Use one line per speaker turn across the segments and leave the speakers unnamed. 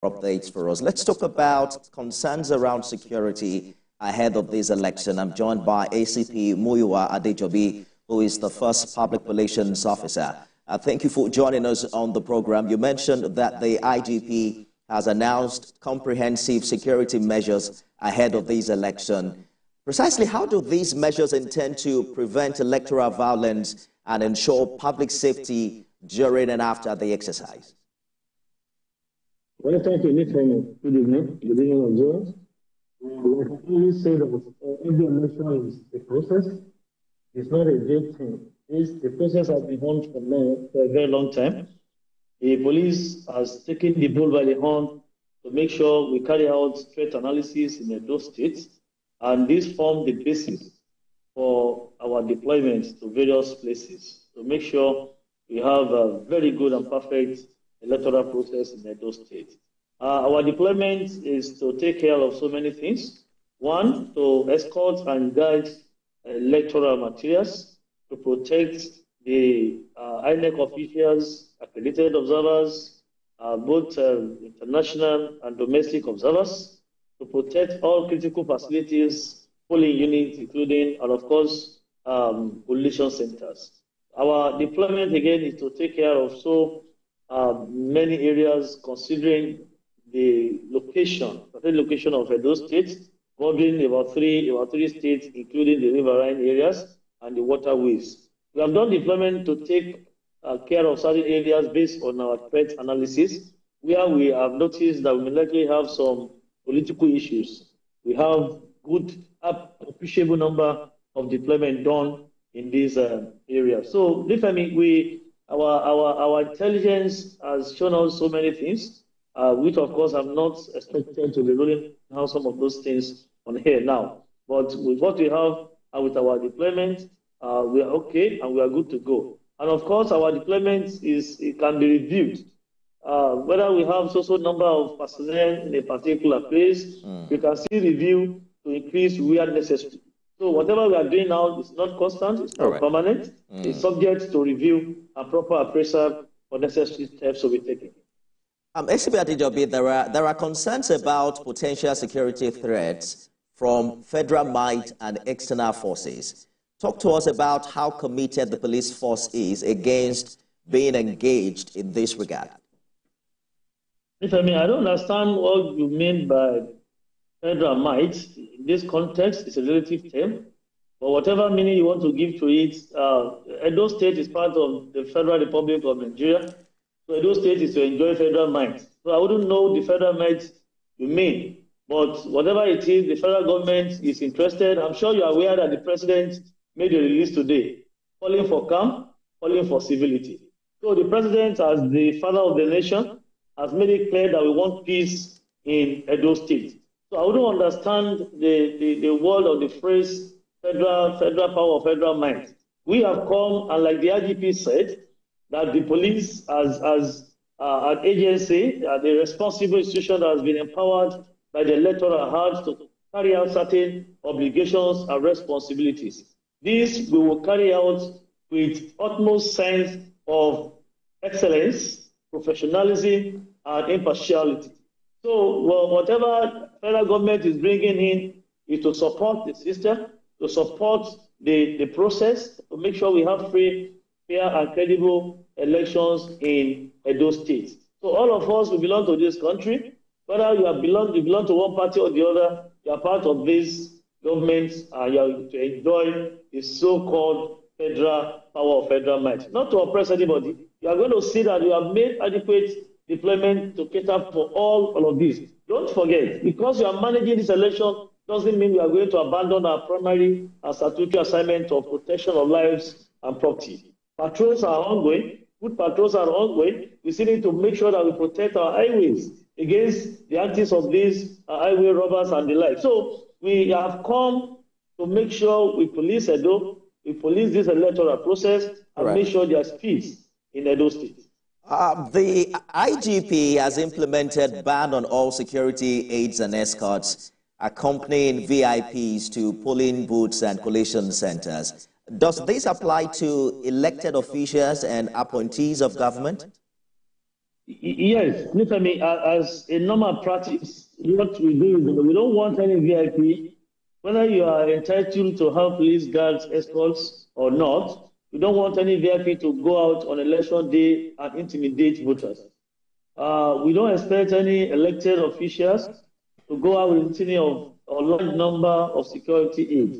Updates for us. Let's talk about concerns around security ahead of this election. I'm joined by ACP Olumuyiwa Adejobi, who is the first public relations officer. Thank you for joining us on the program. You mentioned that the IGP has announced comprehensive security measures ahead of this election. Precisely, how do these measures intend to prevent electoral violence and ensure public safety during and after the exercise?
Well, thank you, Nick. Good evening. Good evening, observers. Like I always say that every election is a process. It's not a day thing. The process has been on for a very long time. The police has taken the bull by the horn to make sure we carry out threat analysis in those states, and this forms the basis for our deployment to various places to make sure we have a very good and perfect electoral process in those states. Our deployment is to take care of so many things. One, to escort and guide electoral materials, to protect the INEC officials, accredited observers, both international and domestic observers, to protect all critical facilities, polling units, including, and of course, coalition centers. Our deployment, again, is to take care of many areas, considering the location of those states, covering about three states, including the riverine areas and the waterways. We have done deployment to take care of certain areas based on our threat analysis, where we have noticed that we may likely have some political issues. We have good, appreciable number of deployment done in these areas. So, if I mean, our intelligence has shown us so many things, which of course I'm not expected to be rolling out some of those things on here now. But with what we have with our deployment, we are okay and we are good to go. And of course, our deployment can be reviewed. Whether we have so number of personnel in a particular place, we can still review to increase where necessary. So whatever we are doing now is not constant, it's not permanent, it's subject to review and proper appraisal for necessary steps to be taken.
ACP Adejobi, there are concerns about potential security threats from federal might and external forces. Talk to us about how committed the police force is against being engaged in this regard.
If I mean, I don't understand what you mean by federal might. In this context, it's a relative term. But whatever meaning you want to give to it, Edo State is part of the Federal Republic of Nigeria. So Edo State is to enjoy federal might. So I wouldn't know the federal might you mean. But whatever it is, the federal government is interested. I'm sure you are aware that the president made a release today, calling for calm, calling for civility. So the president, as the father of the nation, has made it clear that we want peace in Edo State. So I wouldn't understand the word or the phrase federal power, federal might. We have come, and like the IGP said, that the police as an agency, the responsible institution that has been empowered by the electoral heart to carry out certain obligations and responsibilities. This we will carry out with utmost sense of excellence, professionalism, and impartiality. So whatever federal government is bringing in is to support the system, to support the process, to make sure we have free, fair, and credible elections in Edo State. So all of us who belong to this country, whether you belong to one party or the other, you are part of this government and you are to enjoy the so-called federal power of federal might. Not to oppress anybody. You are going to see that you have made adequate deployment to cater for all of this. Don't forget, because you are managing this election doesn't mean we are going to abandon our primary and statutory assignment of protection of lives and property. Patrols are ongoing. Good patrols are ongoing. We still need to make sure that we protect our highways against the antics of these highway robbers and the like. So we have come to make sure we police Edo, we police this electoral process, and make sure there's peace in Edo State.
The IGP has implemented ban on all security aids and escorts accompanying VIPs to polling booths and collation centers. Does this apply to elected officials and appointees of government?
Yes, look at me, as a normal practice, what we do is we don't want any VIP, whether you are entitled to have police guards, escorts or not. We don't want any VIP to go out on election day and intimidate voters. We don't expect any elected officials to go out with any of a large number of security aides.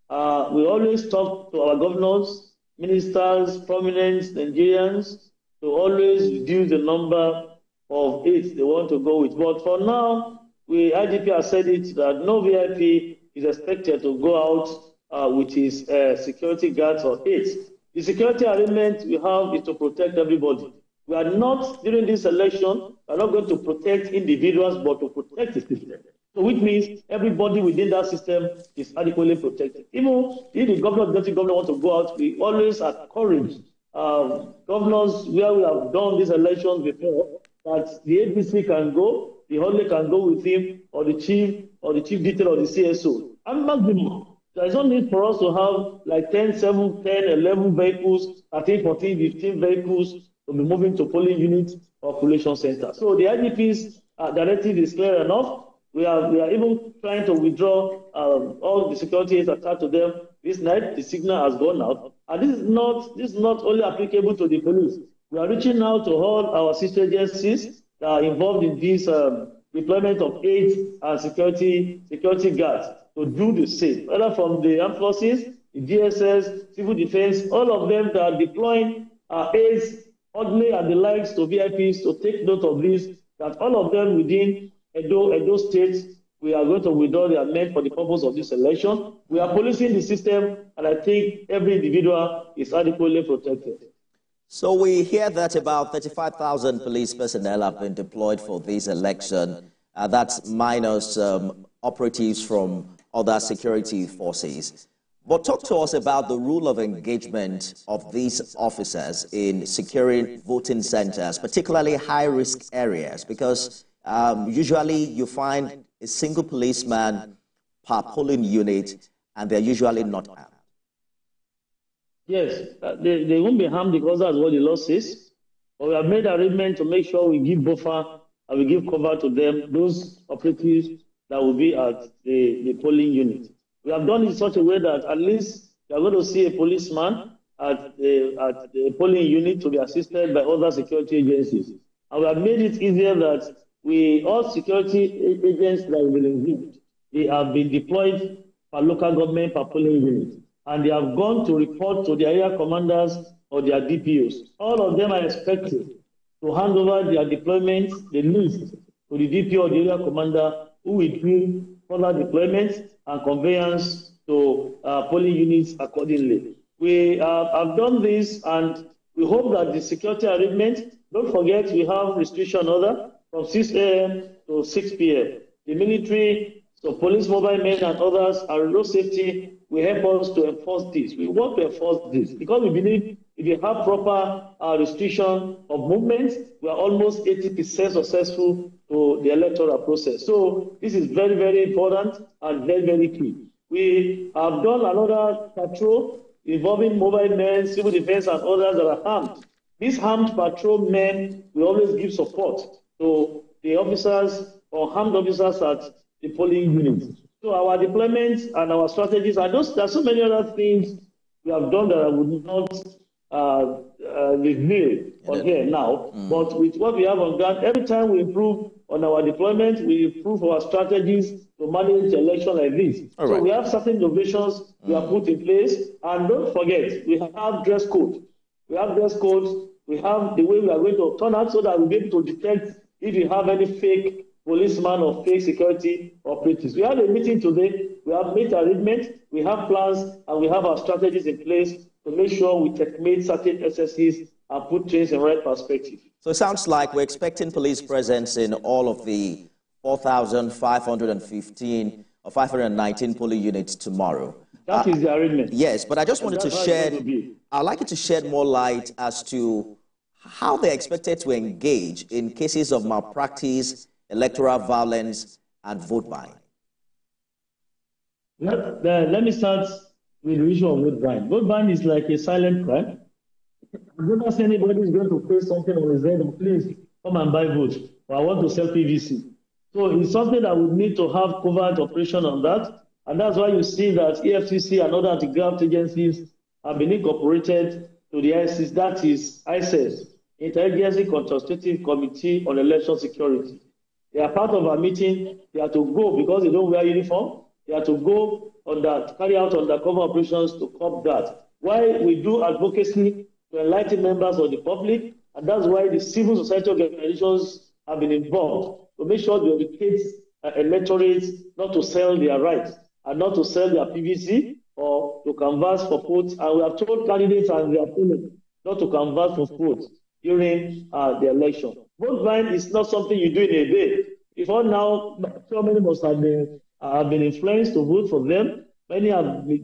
We always talk to our governors, ministers, prominent Nigerians to always reduce the number of aides they want to go with. But for now, IGP has said it that no VIP is expected to go out with his security guards or aides. The security arrangement we have is to protect everybody. We are not, during this election, we are not going to protect individuals, but to protect the system. So which means everybody within that system is adequately protected. Even if the governor, the deputy governor want to go out, we always encourage governors where we have done these elections before, that the ABC can go, the Holy can go with him, or the chief detail, or the CSO. And maximum. There is no need for us to have like 10, 7, 10, 11 vehicles, 13, 14, 15 vehicles to be moving to polling units or collation centers. So the IGP's directive is clear enough. We are even trying to withdraw all the security aids attached to them this night. The signal has gone out. And this is not only applicable to the police. We are reaching out to all our sister agencies that are involved in this deployment of aids and security guards to do the same, whether from the armed forces, the DSS, civil defense, all of them that are deploying aids, ordinary and the likes to VIPs to take note of this, that all of them within Edo State, we are going to withdraw their men for the purpose of this election. We are policing the system, and I think every individual is adequately protected.
So we hear that about 35,000 police personnel have been deployed for this election. That's minus operatives from other security forces. But talk to us about the rule of engagement of these officers in securing voting centers, particularly high-risk areas, because usually you find a single policeman per polling unit, and they're usually not armed.
Yes, they won't be harmed because that's what the law says. But we have made arrangement to make sure we give buffer and we give cover to them, those operatives that will be at the polling unit. We have done it in such a way that at least you are going to see a policeman at the polling unit to be assisted by other security agencies. And we have made it easier that all security agents that will be involved, they have been deployed per local government, per polling unit. And they have gone to report to their area commanders or their DPOs. All of them are expected to hand over their deployments, the list, to the DPO or the area commander, who will do further deployments and conveyance to polling units accordingly. We have done this, and we hope that the security arrangement, don't forget we have restriction order from 6 a.m. to 6 p.m. The military, so police, mobile men, and others, and road safety will help us to enforce this. We want to enforce this because we believe if you have proper restriction of movement, we are almost 80% successful to the electoral process. So this is very, very important and very, very key. We have done another patrol involving mobile men, civil defense, and others that are armed. These armed patrol men will always give support to the officers or armed officers at the polling units. So our deployments and our strategies, and there are so many other things we have done that I would not reveal on here now. But with what we have on ground, every time we improve on our deployment, we improve our strategies to manage the election like this. So we have certain innovations we have put in place. And don't forget, we have dress code. We have dress codes. We have the way we are going to turn out so that we'll be able to detect if you have any fake policeman or fake security operatives. We had a meeting today. We have made arrangements. We have plans, and we have our strategies in place to make sure we checkmate certain SSCs and put things in right perspective.
So it sounds like we're expecting police presence in all of the 4,515 or 519 polling units tomorrow.
That is the arrangement.
Yes, but I just wanted to shed, I'd like you to shed more light as to how they're expected to engage in cases of malpractice, electoral violence, and vote buying.
Let me start with the issue of vote buying. Vote buying is like a silent crime. As soon as anybody is going to pay something on his head, please come and buy votes, or I want to sell PVC. So it's something that we need to have covert operation on that. And that's why you see that EFCC and other anti-graft agencies have been incorporated to the ICS, that is ICES, Interagency Consultative Committee on Election Security. They are part of our meeting. They are to go because they don't wear uniform. They are to go on that, carry out undercover operations to curb that. Why we do advocacy to enlighten members of the public, and that's why the civil society organizations have been involved to make sure they educate electorates not to sell their rights and not to sell their PVC or to canvass for votes. And we have told candidates and their opponents not to canvass for votes during the election. Vote buying is not something you do in a day. Before now, so many must have been influenced to vote for them. Many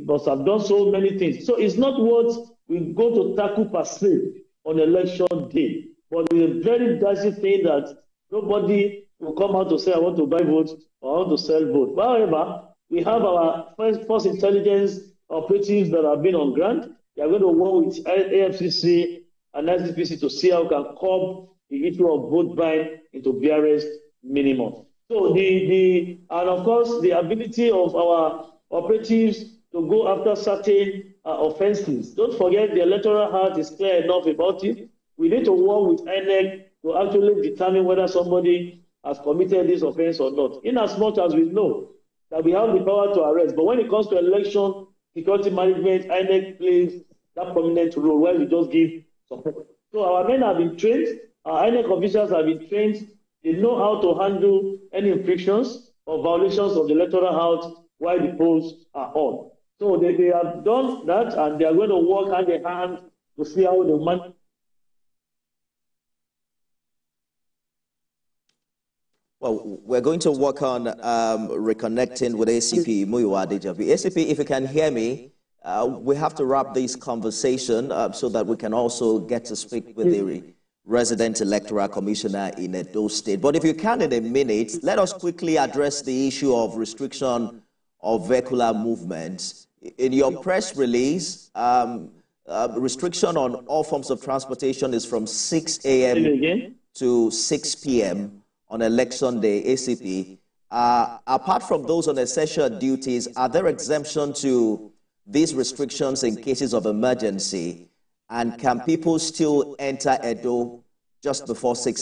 must have done so many things. So it's not what we go to tackle per se on election day, but it's a very dicey thing that nobody will come out to say, I want to buy votes or I want to sell votes. However, we have our first intelligence operatives that have been on ground. They are going to work with AFCC and ICPC to see how we can curb the issue of vote buying into BRS minimum. So and of course the ability of our operatives to go after certain offenses. Don't forget the Electoral Act is clear enough about it. We need to work with INEC to actually determine whether somebody has committed this offense or not. In as much as we know that we have the power to arrest, but when it comes to election security management, INEC plays that prominent role where we just give support. So our men have been trained, our INEC officials have been trained. They know how to handle any infractions or violations of the Electoral Act while the polls are on. So they have done that, and they are going to work hand in hand to see how they manage.
Well, we're going to work on reconnecting with ACP Olumuyiwa Adejobi. ACP, if you can hear me, we have to wrap this conversation so that we can also get to speak with the resident electoral commissioner in Edo State. But if you can in a minute, let us quickly address the issue of restriction of vehicular movement. In your press release, restriction on all forms of transportation is from 6 a.m. to 6 p.m. on election day, ACP. Apart from those on essential duties, are there exemptions to these restrictions in cases of emergency? And can people still enter Edo just before 6